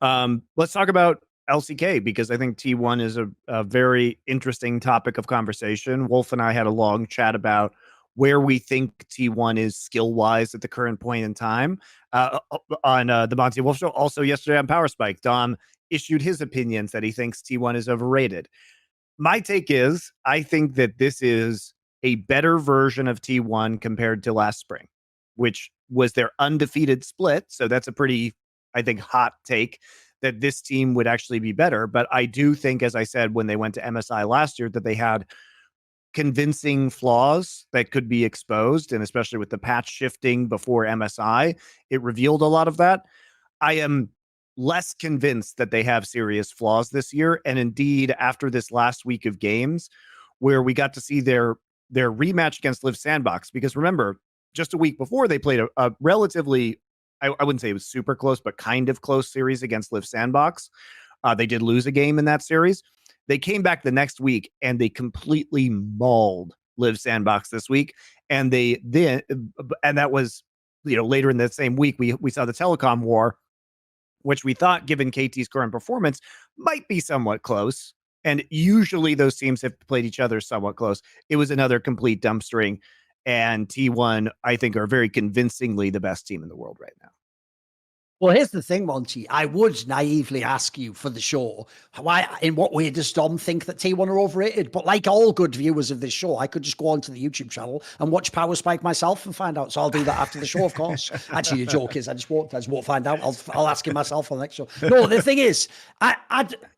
Let's talk about LCK because I think T1 is a very interesting topic of conversation. Wolf and I had a long chat about where we think T1 is skill wise at the current point in time on the Monty Wolf show. Also, yesterday on Power Spike, Dom issued his opinions that he thinks T1 is overrated. My take is I think that this is a better version of T1 compared to last spring, which was their undefeated split. So that's a pretty, I think, hot take that this team would actually be better. But I do think, as I said, when they went to MSI last year, that they had convincing flaws that could be exposed. And especially with the patch shifting before MSI, it revealed a lot of that. I am less convinced that they have serious flaws this year. And indeed, after this last week of games where we got to see their rematch against Live Sandbox, because remember, just a week before they played a relatively, I wouldn't say it was super close, but kind of close series against Live Sandbox. They did lose a game in that series. They came back the next week and they completely mauled Live Sandbox this week. And that was, later in the same week, we saw the telecom war, which we thought, given KT's current performance, might be somewhat close. And usually those teams have played each other somewhat close. It was another complete dumpstering. And T1, I think, are very convincingly the best team in the world right now. Well, here's the thing, Monty. I would naively ask you for the show, why, in what way does Dom think that T1 are overrated? But like all good viewers of this show, I could just go onto the YouTube channel and watch Power Spike myself and find out. So I'll do that after the show, of course. Actually, the joke is I just won't find out. I'll ask him myself on the next show. No, the thing is, I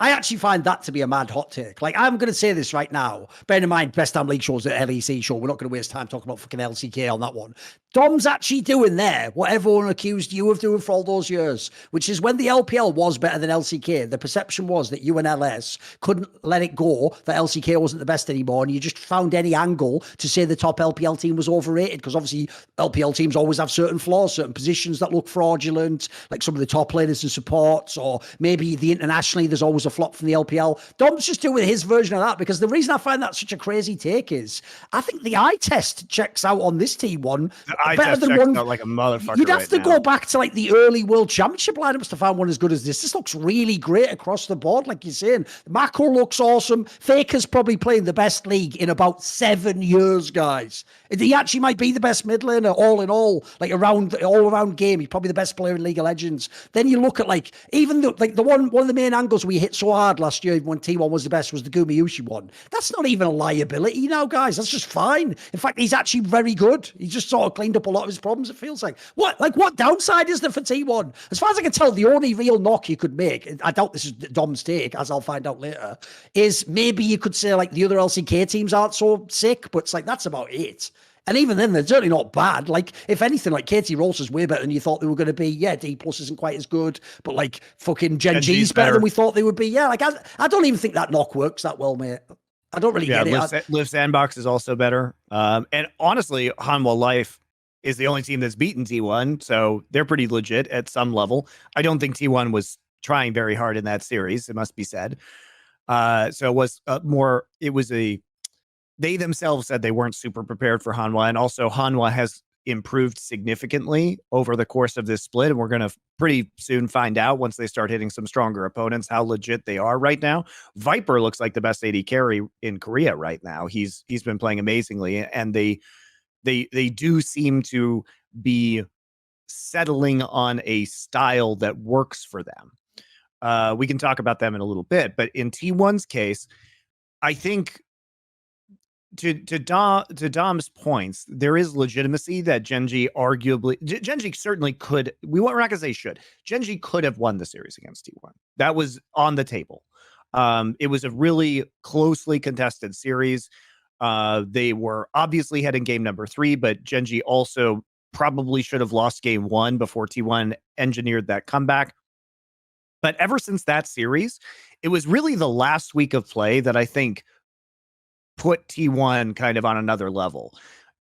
actually find that to be a mad hot take. Like, I'm going to say this right now. Bear in mind, Best Damn League show's at LEC show. We're not going to waste time talking about fucking LCK on that one. Dom's actually doing there what everyone accused you of doing for all those years, which is when the LPL was better than LCK, the perception was that you and LS couldn't let it go, that LCK wasn't the best anymore, and you just found any angle to say the top LPL team was overrated, because obviously LPL teams always have certain flaws, certain positions that look fraudulent, like some of the top laners and supports, or maybe internationally there's always a flop from the LPL. Dom's just doing his version of that, because the reason I find that such a crazy take is I think the eye test checks out on this T1 better than one. Out like a motherfucker. You'd have to go back to like the early World Championship lineups to find one as good as this. This looks really great across the board, like you're saying. Mako looks awesome. Faker's probably playing the best league in about 7 years, guys. He actually might be the best mid laner, all in all, like all around game. He's probably the best player in League of Legends. Then you look at like even the one of the main angles we hit so hard last year when T1 was the best was the Gumayushi one. That's not even a liability now, guys. That's just fine. In fact, he's actually very good. He just sort of cleaned up a lot of his problems, it feels like. What downside is there for T1? As far as I can tell, the only real knock you could make, I doubt this is Dom's take, as I'll find out later, is maybe you could say like the other LCK teams aren't so sick, but it's like that's about it. And even then, they're certainly not bad. Like, if anything, like KT Rolls is way better than you thought they were going to be. Yeah, D plus isn't quite as good, but like fucking Gen G's better than we thought they would be. Yeah, like I don't even think that knock works that well, mate. I don't really get it. Live Sandbox is also better. And honestly, Hanwha Life is the only team that's beaten T1, so they're pretty legit at some level. I don't think T1 was trying very hard in that series, it must be said. So it was they themselves said they weren't super prepared for Hanwha, and also Hanwha has improved significantly over the course of this split, and we're going to pretty soon find out once they start hitting some stronger opponents how legit they are right now. Viper looks like the best AD carry in Korea right now. He's been playing amazingly, and they do seem to be settling on a style that works for them. We can talk about them in a little bit, but in T1's case, I think to Dom's points, there is legitimacy that Gen.G Gen.G certainly could. We're not gonna say should. Gen.G could have won the series against T1. That was on the table. It was a really closely contested series. They were obviously heading game number 3, but Gen.G also probably should have lost game 1 before T1 engineered that comeback. But ever since that series, it was really the last week of play that I think put T1 kind of on another level.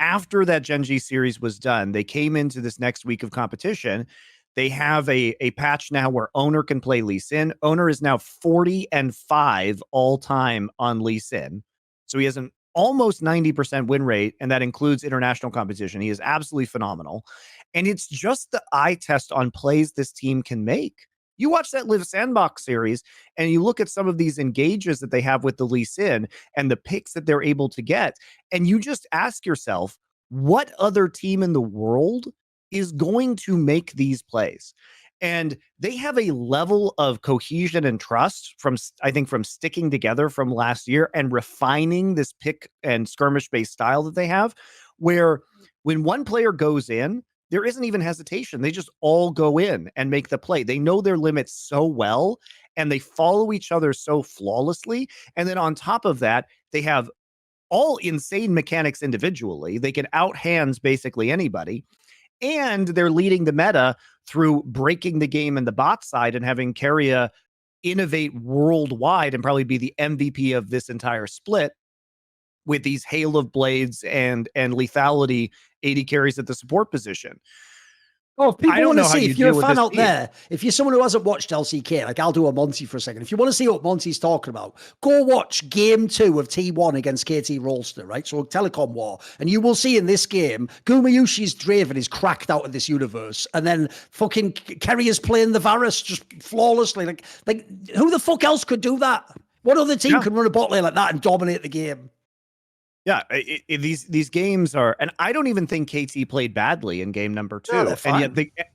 After that Gen.G series was done, they came into this next week of competition. They have a patch now where Owner can play Lee Sin. Owner is now 40-5 all time on Lee Sin. So he has an almost 90% win rate, and that includes international competition. He is absolutely phenomenal. And it's just the eye test on plays this team can make. You watch that Live Sandbox series and you look at some of these engages that they have with the Lee Sin and the picks that they're able to get, and you just ask yourself, what other team in the world is going to make these plays? And they have a level of cohesion and trust from, I think, from sticking together from last year and refining this pick and skirmish based style that they have, where when one player goes in, there isn't even hesitation. They just all go in and make the play. They know their limits so well and they follow each other so flawlessly. And then on top of that, they have all insane mechanics individually. They can out hands basically anybody. And they're leading the meta through breaking the game in the bot side and having Keria innovate worldwide and probably be the MVP of this entire split with these hail of blades and lethality 80 carries at the support position. Oh, if people want to see, if you're a fan out team there, if you're someone who hasn't watched LCK, like I'll do a Monty for a second. If you want to see what Monty's talking about, go watch game 2 of T1 against KT Rolster, right? So Telecom War. And you will see in this game, Gumayushi's Draven is cracked out of this universe. And then fucking Keria's playing the Varus just flawlessly. Like who the fuck else could do that? What other team could run a bot lane like that and dominate the game? Yeah, these games are, and I don't even think KT played badly in game number 2, No,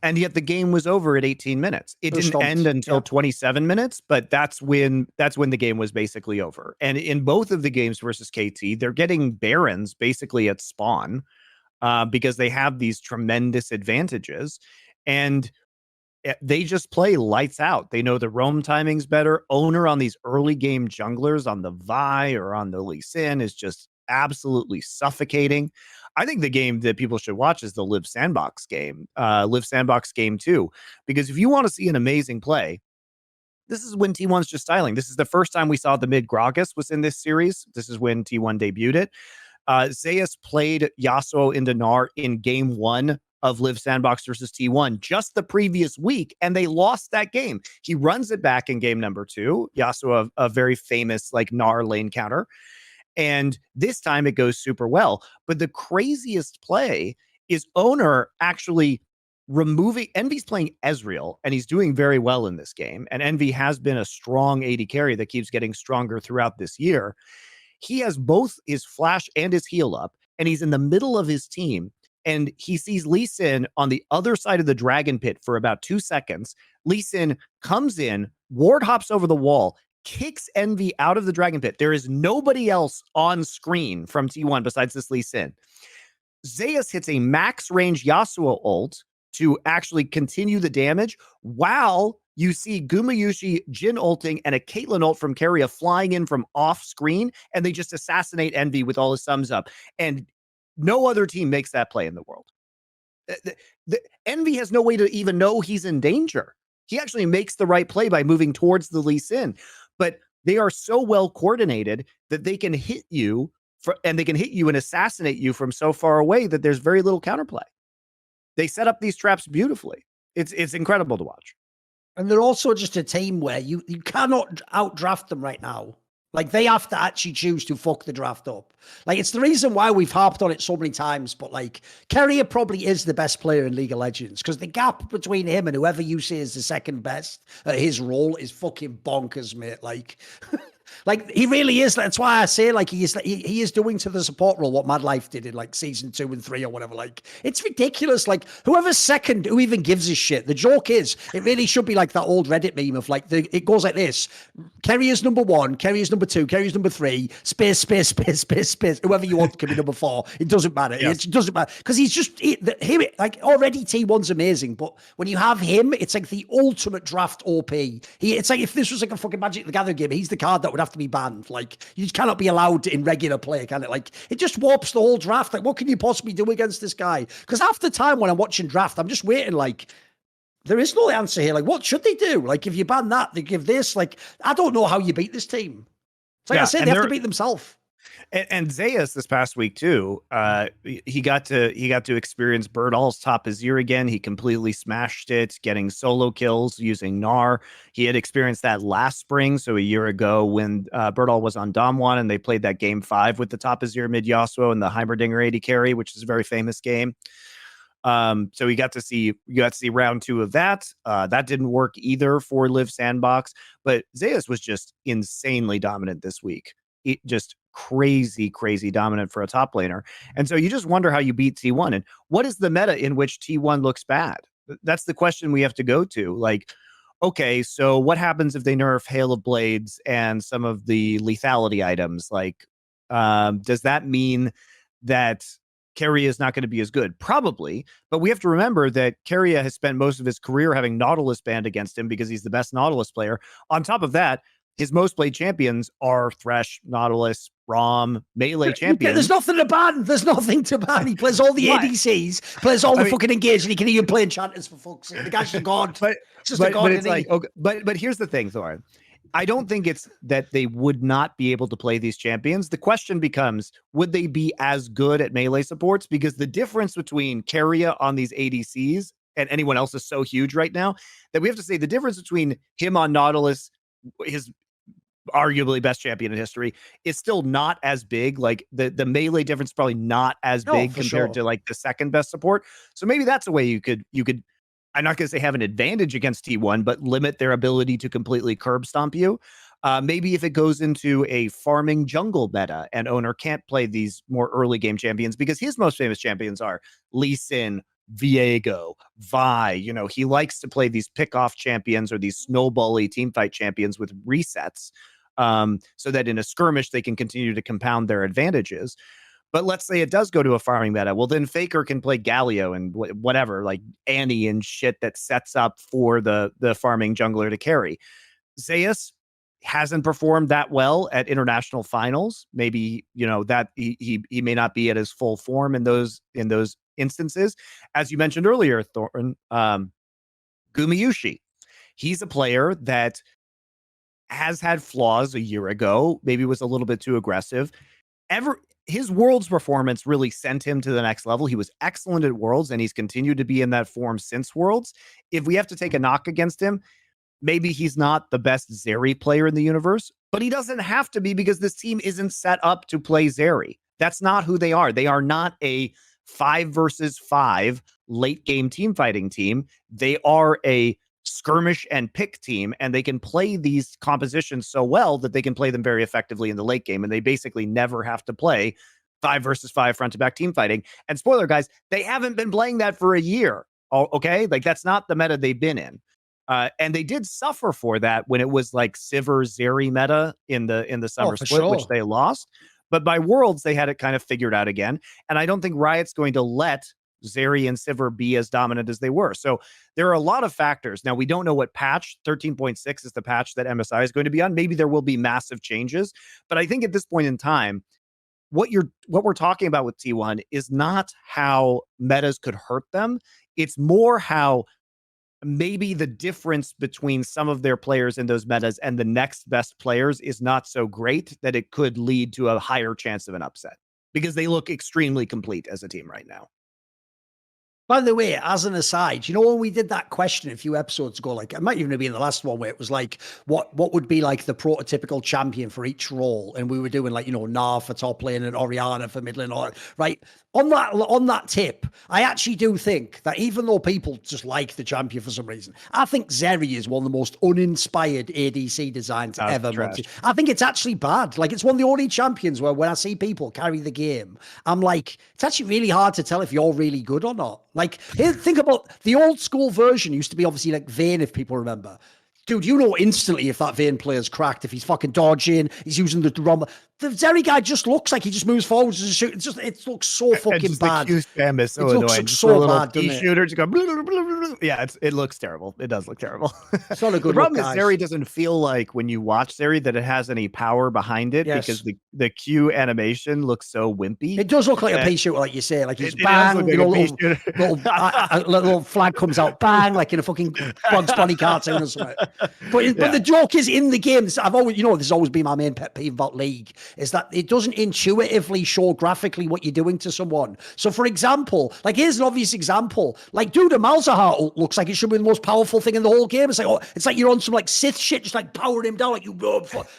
and yet the game was over at 18 minutes. It didn't end until 27 minutes, but that's when the game was basically over. And in both of the games versus KT, they're getting Barons basically at spawn because they have these tremendous advantages, and they just play lights out. They know the roam timing's better. Owner on these early game junglers on the Vi or on the Lee Sin is just absolutely suffocating. I think the game that people should watch is the Live Sandbox game, Live Sandbox game 2, because if you want to see an amazing play, this is when T1's just styling. This is the first time we saw the mid Gragas was in this series. This is when T1 debuted it. Zeus played Yasuo into Gnar in game 1 of Live Sandbox versus T1 just the previous week, and they lost that game. He runs it back in game number 2. Yasuo, a very famous like Gnar lane counter. And this time it goes super well. But the craziest play is Owner actually removing, Envy's playing Ezreal, and he's doing very well in this game. And Envy has been a strong AD carry that keeps getting stronger throughout this year. He has both his flash and his heal up, and he's in the middle of his team. And he sees Lee Sin on the other side of the dragon pit for about 2 seconds. Lee Sin comes in, ward hops over the wall, kicks Envy out of the dragon pit. There is nobody else on screen from T1 besides this Lee Sin. Zeus hits a max range Yasuo ult to actually continue the damage, while you see Gumayushi Jin ulting and a Caitlyn ult from Keria flying in from off screen, and they just assassinate Envy with all his thumbs up. And no other team makes that play in the world. The Envy has no way to even know he's in danger. He actually makes the right play by moving towards the Lee Sin. But they are so well coordinated that they can hit you and they can hit you and assassinate you from so far away that there's very little counterplay. They set up these traps beautifully. It's incredible to watch. And they're also just a team where you cannot outdraft them right now. Like, they have to actually choose to fuck the draft up. Like, it's the reason why we've harped on it so many times. But, like, Keria probably is the best player in League of Legends, because the gap between him and whoever you say is the second best at his role is fucking bonkers, mate. Like... Like, he really is. That's why I say, like, he is doing to the support role what Mad Life did in, like, season 2 and 3 or whatever. Like, it's ridiculous. Like, whoever's second, who even gives a shit? The joke is, it really should be like that old Reddit meme of, like, it goes like this. Keria's number 1, Keria's number 2, Keria's number 3, space. Whoever you want can be number 4. It doesn't matter. Yes. It doesn't matter. Because he's just, like, already T1's amazing. But when you have him, it's like the ultimate draft OP. It's like if this was like a fucking Magic the Gathering game, he's the card that would have to be banned. Like, you just cannot be allowed in regular play, can it? Like, it just warps the whole draft. Like, what can you possibly do against this guy? Because half the time when I'm watching draft, I'm just waiting, like, there is no answer here. Like, what should they do? Like, if you ban that, they give this. Like, I don't know how you beat this team. It's like I said, they have to beat themselves. And Zeus this past week too, he got to experience Birdall's top Azir again. He completely smashed it, getting solo kills using Gnar. He had experienced that last spring, so a year ago when Birdall was on Dom1 and they played that game 5 with the top Azir mid Yasuo and the Heimerdinger AD carry, which is a very famous game. So you got to see round 2 of that. That didn't work either for Live Sandbox, but Zeus was just insanely dominant this week. It just crazy dominant for a top laner. And so you just wonder how you beat T1 and what is the meta in which T1 looks bad? That's the question we have to go to. Like, okay, so what happens if they nerf Hail of Blades and some of the lethality items? Like, does that mean that Keria is not going to be as good? Probably, but we have to remember that Keria has spent most of his career having Nautilus banned against him because he's the best Nautilus player. On top of that, his most played champions are Thresh, Nautilus, Braum, melee champions. There's nothing to ban. There's nothing to ban. He plays all the ADCs, plays all the fucking engage, and he can even play enchanters for fuck's sake. The guy's a god. But it's like, okay, but here's the thing, Thorin. I don't think it's that they would not be able to play these champions. The question becomes, would they be as good at melee supports? Because the difference between Keria on these ADCs and anyone else is so huge right now that we have to say the difference between him on Nautilus, his arguably best champion in history, is still not as big. Like the melee difference is probably not as big compared to like the second best support. So maybe that's a way you could I'm not going to say have an advantage against T1, but limit their ability to completely curb stomp you. Maybe if it goes into a farming jungle meta and owner can't play these more early game champions because his most famous champions are Lee Sin, Viego, Vi. You know, he likes to play these pick-off champions or these snowbally teamfight champions with resets so that in a skirmish they can continue to compound their advantages. But let's say it does go to a farming meta. Well, then Faker can play Galio and whatever, like Annie and shit that sets up for the farming jungler to carry. Zeus hasn't performed that well at international finals. Maybe, you know, that he may not be at his full form in those instances. As you mentioned earlier, Thorin, Gumayushi. He's a player that has had flaws a year ago, maybe was a little bit too aggressive. His Worlds performance really sent him to the next level. He was excellent at Worlds, and he's continued to be in that form since Worlds. If we have to take a knock against him, maybe he's not the best Zeri player in the universe, but he doesn't have to be because this team isn't set up to play Zeri. That's not who they are. They are not a 5 versus 5 late game team fighting team. They are a skirmish and pick team, and they can play these compositions so well that they can play them very effectively in the late game, and they basically never have to play 5 versus 5 front to back team fighting. And spoiler, guys, they haven't been playing that for a year. Okay, like that's not the meta they've been in, and they did suffer for that when it was like Sivir Zeri meta in the summer split, which they lost. But by Worlds, they had it kind of figured out again, and I don't think Riot's going to let Zeri and Sivir be as dominant as they were. So there are a lot of factors. Now, we don't know what patch 13.6 is the patch that MSI is going to be on. Maybe there will be massive changes, but I think at this point in time, what we're talking about with T1 is not how metas could hurt them. It's more how maybe the difference between some of their players in those metas and the next best players is not so great that it could lead to a higher chance of an upset because they look extremely complete as a team right now. By the way, as an aside, you know, when we did that question a few episodes ago, like it might even have been the last one where it was like, what would be like the prototypical champion for each role? And we were doing like, you know, Nar for top lane and Orianna for mid lane, right? On that tip, I actually do think that even though people just like the champion for some reason, I think Zeri is one of the most uninspired ADC designs ever. I think it's actually bad. Like it's one of the only champions where when I see people carry the game, I'm like, it's actually really hard to tell if you're really good or not. Like, think about the old school version used to be obviously like Vayne, if people remember. Dude, you know instantly if that Vayne player's cracked, if he's fucking dodging, he's using the drum. The Zeri guy just looks like he just moves forwards and shoots. It looks so fucking bad. The Q spam is so annoying. Looks so bad, doesn't it? Shooter to go. Blah, blah, blah, blah. Yeah, it looks terrible. It does look terrible. It's not a good The problem look, is Zeri doesn't feel like when you watch Zeri that it has any power behind it because the Q animation looks so wimpy. It does look like a pea shooter, like you say. Like he's bang, like a little flag comes out, bang, like in a fucking Bugs Bunny cartoon or something. But the joke is in the game. I've always, you know, this has always been my main pet peeve about League is that it doesn't intuitively show graphically what you're doing to someone. So, for example, like here's an obvious example. Like, dude, a Malzahar ult looks like it should be the most powerful thing in the whole game. It's like, oh, it's like you're on some like Sith shit, just like powering him down, like you.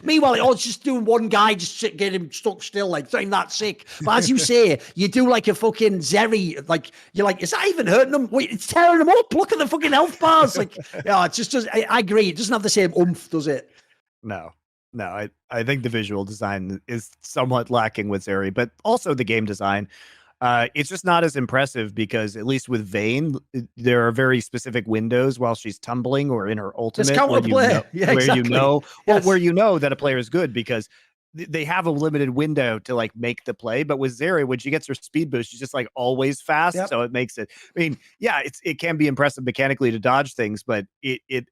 Meanwhile, like, oh, it's just doing one guy, just get him stuck still, like ain't that sick. But as you say, you do like a fucking Zeri, like you're like, is that even hurting him? Wait, it's tearing him up. Look at the fucking health bars. Like, yeah, it's just I agree. It doesn't have the same oomph, does it? No, I think the visual design is somewhat lacking with Zeri, but also the game design. It's just not as impressive because at least with Vayne, there are very specific windows while she's tumbling or in her ultimate where you know that a player is good because they have a limited window to like make the play. But with Zeri, when she gets her speed boost, she's just like always fast. Yep. So it makes it, I mean, yeah, it can be impressive mechanically to dodge things, but it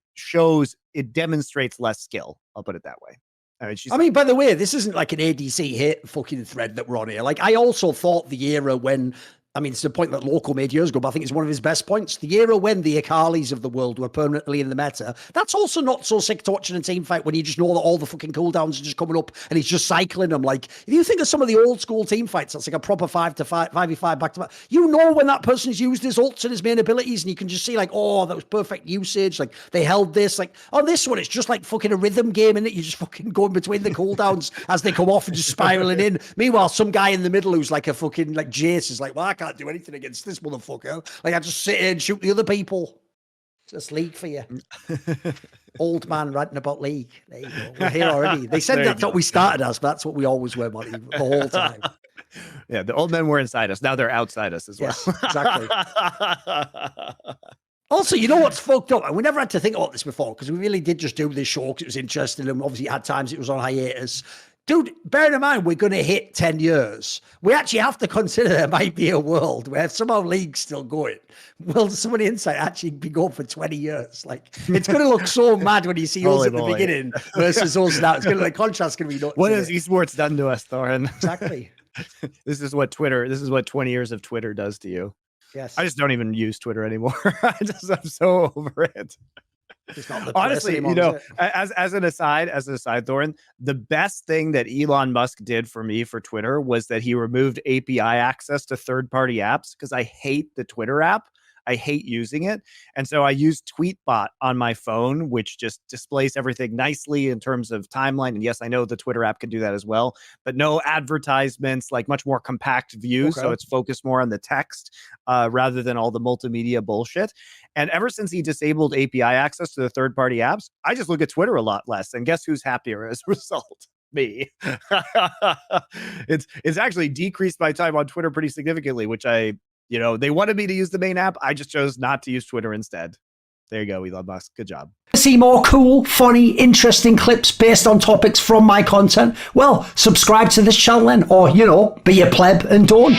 demonstrates less skill. I'll put it that way. I mean, by the way, this isn't like an ADC hit fucking thread that we're on here. Like, I also thought the era when, I mean, it's the point that Local made years ago, but I think it's one of his best points. The era when the Akalis of the world were permanently in the meta, that's also not so sick to watching a team fight when you just know that all the fucking cooldowns are just coming up and he's just cycling them. Like, if you think of some of the old school team fights, that's like a proper 5v5 back to back. You know when that person's used his ults and his main abilities and you can just see like, oh, that was perfect usage. Like, they held this. Like, on this one, it's just like fucking a rhythm game, innit? You're just fucking going between the cooldowns as they come off and just spiraling in. Meanwhile, some guy in the middle who's like a fucking like Jace is like, well, I can't do anything against this motherfucker. Like, I just sit here and shoot the other people. Just League for you. Old man ranting about League. There you go. We're here already. They said that's what we started as, but that's what we always were, Monty, the whole time. Yeah, the old men were inside us. Now they're outside us as well. Yes, exactly. Also, you know what's fucked up? And we never had to think about this before because we really did just do this show because it was interesting and obviously at times it was on hiatus. Dude, bearing in mind we're going to hit 10 years, we actually have to consider there might be a world where somehow League's still going. Will someone inside actually be going for 20 years? Like, it's going to look so mad when you see us at the beginning versus us now. It's going to, like, contrast going to be nuts. What has esports done to us, Thorin? Exactly. This is what 20 years of Twitter does to you. Yes. I just don't even use Twitter anymore. I'm so over it. Honestly, you know, as an aside, Thorin, the best thing that Elon Musk did for me for Twitter was that he removed API access to third-party apps because I hate the Twitter app. I hate using it. And so I use Tweetbot on my phone, which just displays everything nicely in terms of timeline. And yes, I know the Twitter app can do that as well, but no advertisements, like much more compact views. Okay. So it's focused more on the text rather than all the multimedia bullshit. And ever since he disabled API access to the third-party apps, I just look at Twitter a lot less. And guess who's happier as a result? Me. It's actually decreased my time on Twitter pretty significantly, which you know, they wanted me to use the main app. I just chose not to use Twitter instead. There you go, Elon Musk. Good job. See more cool, funny, interesting clips based on topics from my content? Well, subscribe to this channel then, or, you know, be a pleb and don't.